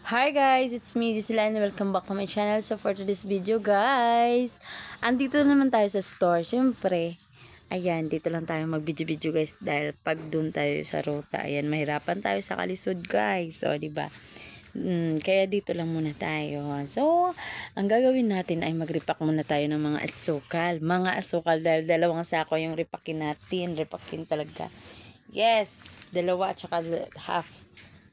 Hi guys, it's me, Gisela, and welcome back to my channel. So for today's video guys, andito naman tayo sa store. Siyempre, ayan, dito lang tayo mag-video-video guys. Dahil pag dun tayo sa ruta, ayan, mahirapan tayo sa kalisod guys. So, diba? Kaya dito lang muna tayo. So, ang gagawin natin ay mag-repack muna tayo ng mga asukal. Mga asukal dahil dalawang sako yung repakin natin. Repakin talaga. Yes, dalawa at saka half.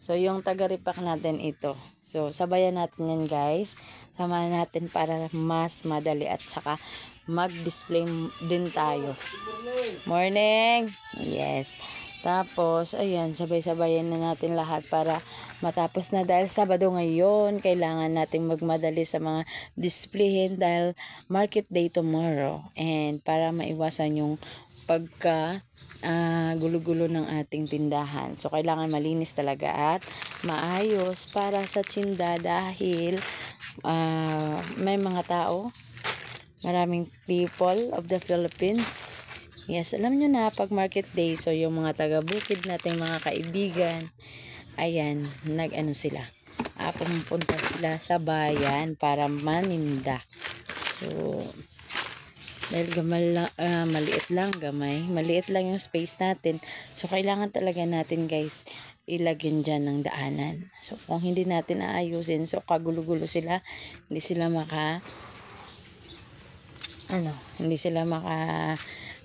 So, yung taga-repack natin ito. So, sabayan natin yan guys. Samahan natin para mas madali at saka mag-display din tayo. Morning! Yes. Tapos, ayan, sabay-sabayan na natin lahat para matapos na. Dahil Sabado ngayon, kailangan natin magmadali sa mga displayhin dahil market day tomorrow. And para maiwasan yung pagka gulo-gulo ng ating tindahan. So, kailangan malinis talaga at maayos para sa tinda dahil may mga tao, maraming people of the Philippines. Yes, alam nyo na, pag market day, so yung mga taga-bukid nating mga kaibigan, ayan, nag-ano sila. Pumunta sila sa bayan para maninda. So, dahil maliit lang yung space natin. So, kailangan talaga natin guys, ilagyan dyan ng daanan. So, kung hindi natin aayusin, so kagulo-gulo sila, hindi sila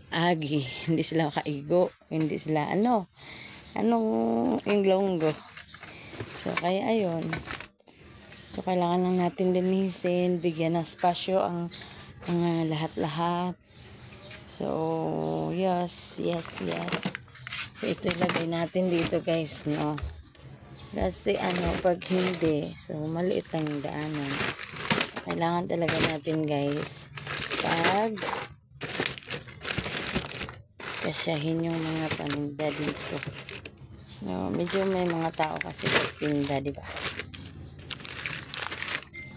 agi, hindi sila makaigo, hindi sila inglonggo. So, kaya ayun. So, kailangan lang natin linisin, bigyan ng spasyo ang mga lahat-lahat. So, yes. So, ito ilagay natin dito guys, no? Kasi pag hindi, so maliit lang yung daanan. Kailangan talaga natin guys, pag kasyahin yung mga paninda dito. No, medyo may mga tao kasi pagtinda, di ba?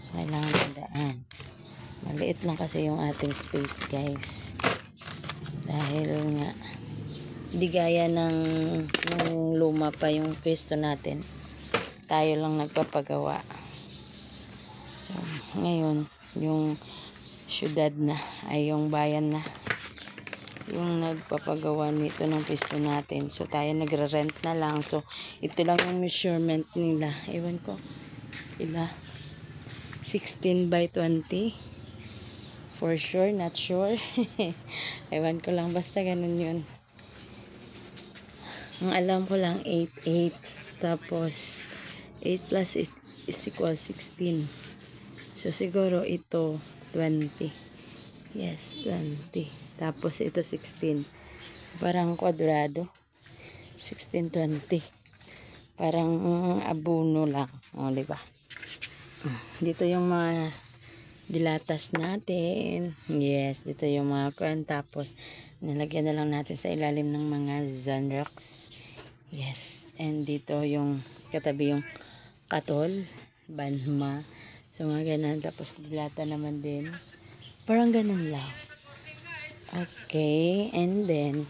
So, kailangan ng daan. Maliit lang kasi yung ating space guys. Dahil nga, di gaya ng luma pa yung pwesto natin. Tayo lang nagpapagawa. So, ngayon, yung syudad na, ay yung bayan na, yung nagpapagawa nito ng pwesto natin. So, tayo nagre-rent na lang. So, ito lang yung measurement nila. Ewan ko, 16 by 20. For sure, not sure. Ewan ko lang, basta ganun yun. Ang alam ko lang, 8. Tapos, 8 plus 8 is equal 16. So, siguro ito, 20. Yes, 20. Tapos, ito 16. Parang kwadrado. 16, 20. Parang abuno lang. O, diba? Dito yung mga dilatas natin. Yes, dito yung mga kwan. Tapos, nilagyan na lang natin sa ilalim ng mga Zanrax. Yes. And dito yung katabi yung katol, banma. So, mga ganun. Tapos, dilata naman din. Parang ganun lang. Okay. And then,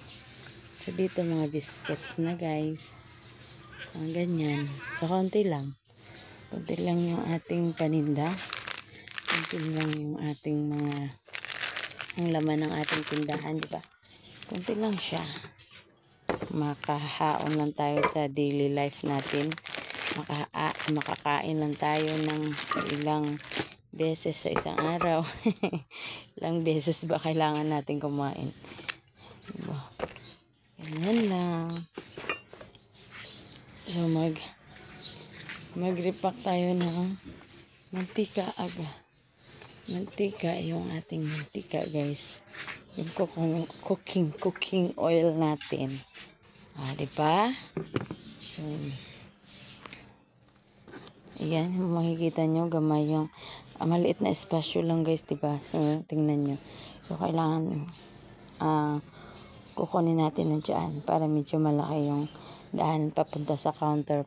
so dito mga biscuits na guys. So, ganyan. So, konti lang. Konti lang yung ating paninda. Konti lang yung ating ang laman ng ating tindahan, di ba? Konti lang siya. Makahaon lang tayo sa daily life natin. Makakain lang tayo ng ilang beses sa isang araw. Ilang beses ba kailangan natin kumain? Diba? Ganyan lang. So, mag-repack tayo ng mantika aga. Mantika, yung ating mantika guys. Yung cooking oil natin. Diba? So, ayan, makikita nyo, gamay yung maliit na espasyo lang guys, diba? So, tingnan nyo. So, kailangan kukunin natin na dyan para medyo malaki yung daan papunta sa counter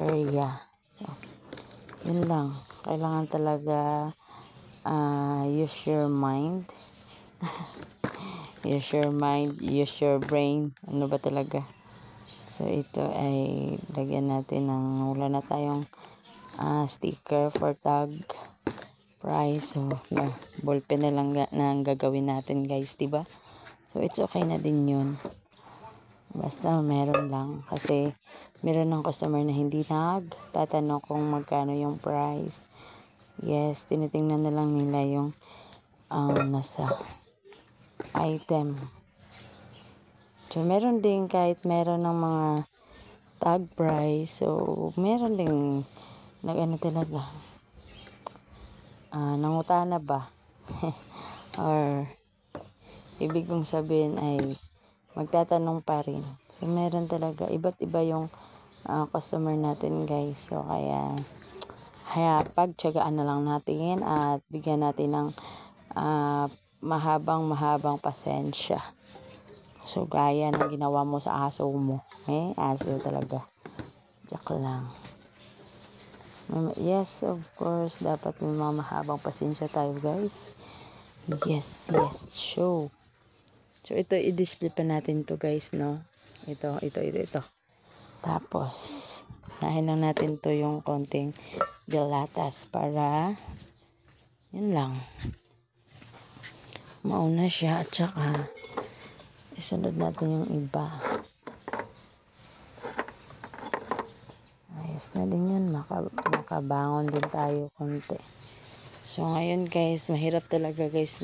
area. So, yun lang. Kailangan talaga use your mind. Use your mind, use your brain. Ano ba talaga? So, ito ay lagyan natin ng wala na tayong sticker for tag price. So, ballpen na lang na ang gagawin natin guys, diba? So, it's okay na din yun. Basta meron lang. Kasi, meron ng customer na hindi nagtatanong kung magkano yung price. Yes, tinitingnan na lang nila yung nasa item. So, meron din kahit meron ng mga tag price. So, meron din nag-ano talaga. Nangutana ba? Or, ibig kong sabihin ay magtatanong pa rin. So, meron talaga. Iba't iba yung customer natin guys. So, kaya pagtsagaan na lang natin at bigyan natin ng mahabang pasensya. So, gaya ng ginawa mo sa aso mo. Aso talaga. Joke lang. Yes, of course. Dapat may mga mahabang pasensya tayo, guys. Yes. So, ito, i-display pa natin to guys, no? Ito. Tapos, nahin lang natin to yung konting gelatas para, yun lang. Mauna siya at saka, isunod natin yung iba. Ayos na din yun. Makabangon din tayo konti. So, ngayon guys, mahirap talaga guys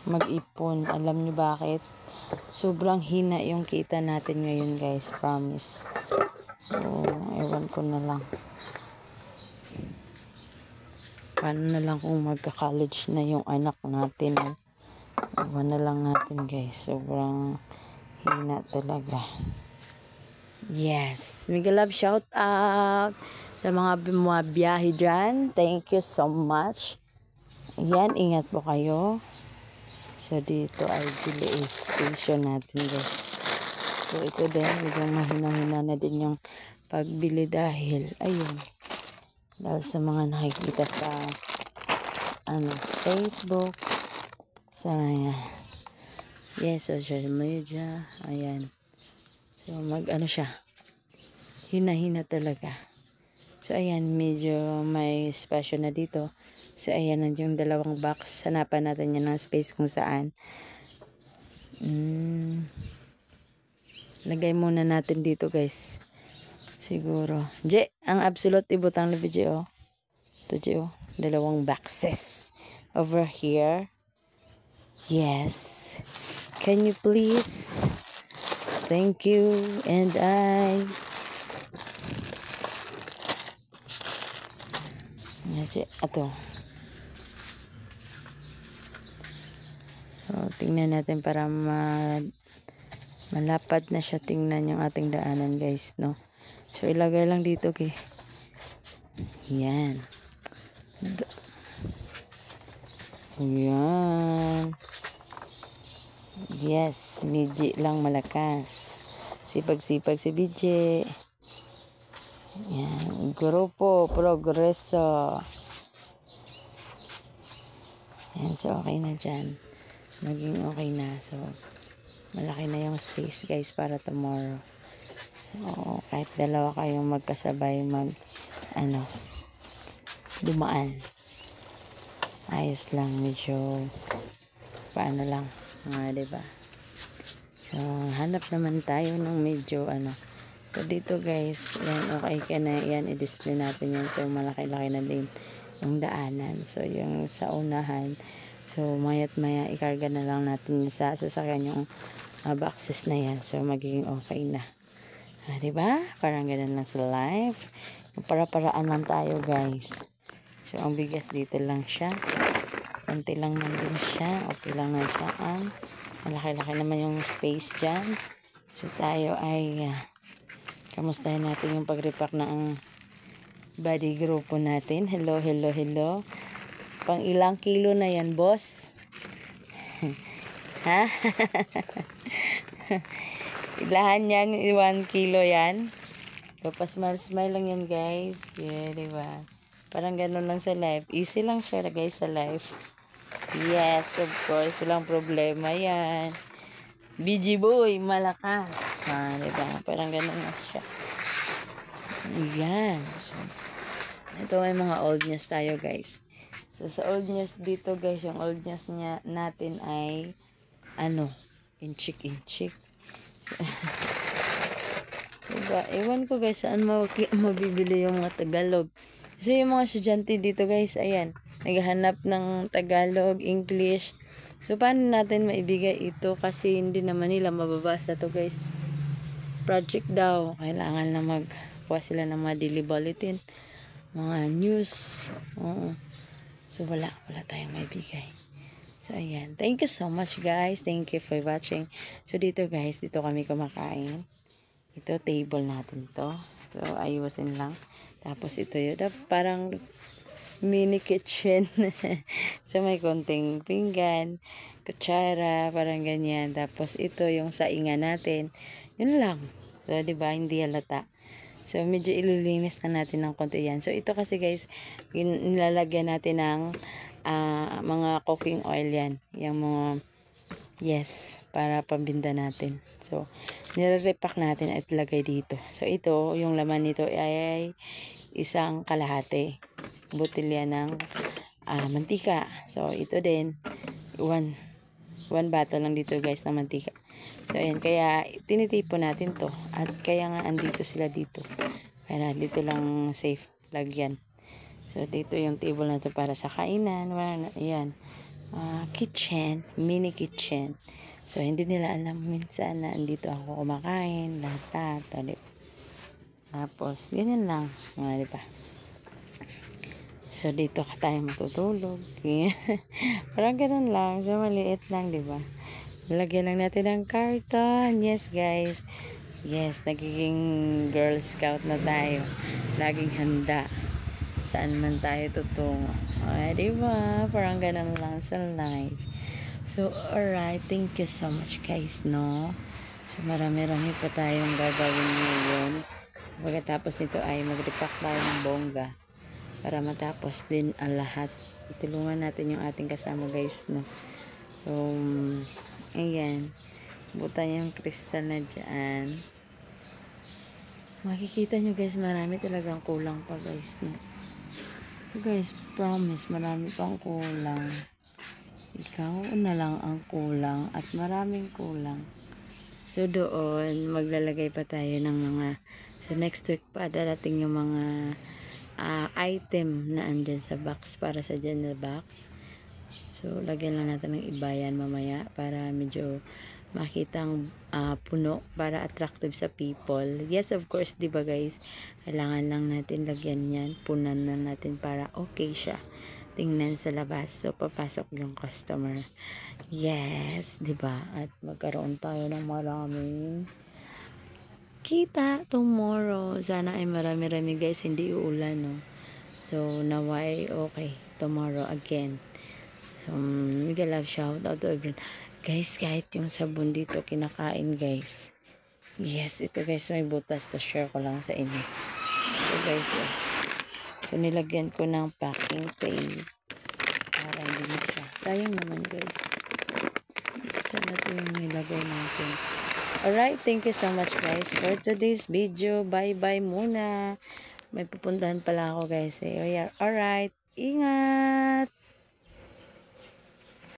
mag-ipon. Alam nyo bakit? Sobrang hina yung kita natin ngayon guys. Promise. So, ewan ko na lang. Paano na lang kung magka-college na yung anak natin. Ewan na lang natin guys. Sobrang hina talaga. Yes. Mega love shout out sa mga biyahe dyan. Thank you so much. Yan, ingat po kayo. So, dito ay GLA station natin guys. So, ito din, medyo mahina-hina na din yung pagbili dahil, ayun, dahil sa mga nakikita sa, Facebook, sa, social media, ayan. So, siya, hina-hina talaga. So, ayan, medyo may spasyo na dito. So, ayan, yung dalawang box. Hanapan natin yan ng space kung saan. Lagay muna natin dito, guys. Siguro. Ang absolute ibutang na video. Ito, dalawang boxes. Over here. Yes. Can you please? Thank you. And ito. So, tingnan natin para malapad na siya. Tingnan yung ating daanan, guys, no? So, ilagay lang dito, okay? Yan. Yan. Yes, Midji lang malakas. Sipag-sipag si Midji. Yan. Grupo Progreso. Yan, so okay na dyan. Maging okay na. So, malaki na yung space guys para tomorrow. So, kahit dalawa kayong magkasabay dumaan. Ayos lang, medyo paano lang, diba? So, hanap naman tayo ng medyo So, dito guys, yan, okay ka na, yan, i-display natin yan. So, malaki-laki na din yung daanan. So, yung sa unahan, so, maya't maya, ikarga na lang natin sa sasakyan yung boxes na yan. So, magiging okay na. Diba? Parang ganun lang sa life. Para-paraan lang tayo guys. So, ang bigas dito lang siya. Konti lang din siya. Okay lang na siya. Malaki-laki naman yung space dyan. So, tayo ay kamustahin natin yung pag-repack ng body grupo natin. Hello. Pang ilang kilo na yan, boss? Ha? Ilahan yan, 1 kilo yan. Smile lang yan, guys. Yeah, diba? Parang ganun lang sa life. Easy lang siya, guys, sa life. Yes, of course. Walang problema yan. BG boy, malakas. Diba? Parang ganun na siya. Ayan. So, ito ay mga old news tayo, guys. So, sa old news dito, guys, yung old news natin ay, inchik. So, diba? Ewan ko, guys, saan mabibili yung mga Tagalog. Kasi yung mga estudyante dito, guys, ayan, naghahanap ng Tagalog, English. So, paano natin maibigay ito? Kasi hindi naman nila mababasa to, guys. Project daw. Kailangan na magkuha sila ng mga daily bulletin, mga news. Oo. So, wala tayong maibigay. So, ayan. Thank you so much, guys. Thank you for watching. So, dito, guys, dito kami kumakain. Ito, table natin to. So, ayusin lang. Tapos, ito yun. Parang mini kitchen. So, may konting pinggan, kutsara, parang ganyan. Tapos, ito yung saingan natin. Yun lang. So, diba, hindi halata. So, medyo ililinis na natin ng konti yan. So, ito kasi guys, nilalagyan natin ng mga cooking oil yan. Yung mga, yes, para pambinda natin. So, nire-repack natin at ilagay dito. So, ito, yung laman nito ay isang kalahati. Botelya ng mantika. So, ito din, one bottle lang dito guys na mantika. So, ayan. Kaya, tinitipon natin to. At kaya nga, andito sila dito. Kaya, dito lang safe lagyan. So, dito yung table na to para sa kainan. Ayan. Kitchen. Mini kitchen. So, hindi nila alam minsan na andito ako kumakain. Lahat. Tapos, ganyan lang. Diba? So, dito ka tayo matutulog. Parang ganun lang. So, maliit lang, diba? Lagyan lang natin ng carton. Yes, guys. Yes, nagiging Girl Scout na tayo. Laging handa. Saan man tayo tutungo. Ay, diba? Parang ganun lang sa life. So, alright. Thank you so much, guys, no? So, marami-rami pa tayong gagawin ngayon. Pagkatapos nito ay mag-repack tayo ng bongga para matapos din ang lahat. Itulungan natin yung ating kasama, guys, no? So, ayan. Butan yung kristal na dyan. Makikita nyo, guys, marami talagang kulang pa, guys, no? So, guys, promise, marami pang kulang. Ikaw na lang ang kulang at maraming kulang. So, doon, maglalagay pa tayo ng mga, so next week pa, darating yung mga item na andyan sa box, para sa general box. So, lagyan lang natin ng ibayan mamaya para medyo makitang puno, para attractive sa people. Yes, of course, diba guys, kailangan lang natin lagyan yan, punan na natin para okay siya tingnan sa labas. So, papasok yung customer. Yes, diba? At magkaroon tayo ng maraming kita tomorrow. Sana ay marami-rami guys, hindi uulan, no? So, naway okay tomorrow again. So, mega love shout out to everyone. Guys, kahit yung sabon dito kinakain, guys. Yes, ito guys, may butas to, share ko lang sa inyo. So, guys, so, nilagyan ko ng packing tape para hindi na siya. Sayang naman, guys. Isa na ito yung nilagay natin. Alright, thank you so much, guys, for today's video. Bye-bye muna. May pupuntahan pala ako, guys. Alright, ingat!